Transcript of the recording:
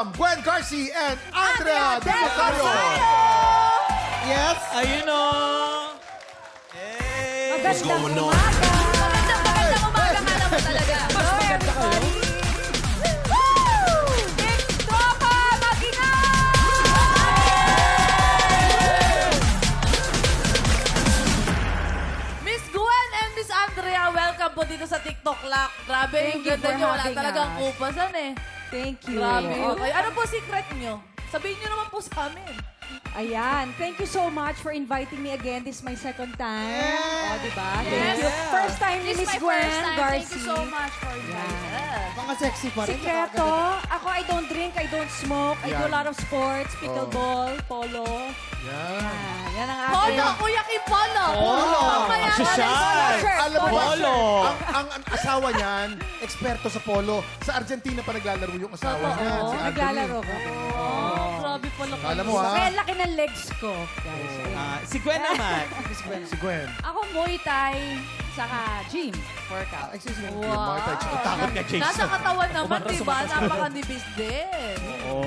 Gwen Garcia and Andrea Del Rosario. Yes. Ayun o. Hey! Magandang umaga! Magandang umaga nga naman talaga. Mas maganda kayo? Woo! Big Tropa Miss Gwen and Miss Andrea, welcome po dito sa TikTok Lock. Grabe, Thank yung you ganda for nyo. Wala having talagang us. kupasan eh. Thank you. Grabe. Okay. Okay. Ano po secret nyo? Sabihin nyo naman po sa amin. Ayan. Thank you so much for inviting me again. This is my second time. Yeah. O, diba? Yes. Thank you. First time ni This Miss is my Gwen first time. Garcia. Thank you so much for inviting us. Mga sexy pa rin. Sikreto, ako I don't drink, I don't smoke, I do a Yan. lot of sports, pickleball, polo. Yan. Yan ang Polo, aking... Kuya Kim Polo. Polo. Mamaya ka Sosyal. na. Alam mo ba, Polo. ang asawa niyan, eksperto sa polo. Sa Argentina pa naglalaro yung asawa Totoo. niya. Si Anthony. Naglalaro ko. Oh, grabe pala kayo. Alam mo ha? Kaya laki ng legs ko, guys. Si Gwen naman. Si Gwen. Ako Muay Thai, saka gym, workout. Excuse me. Wow. Takot ka, Jason. Nasa katawan naman, Umatras, diba? umatras. Napakanibis din. Oo.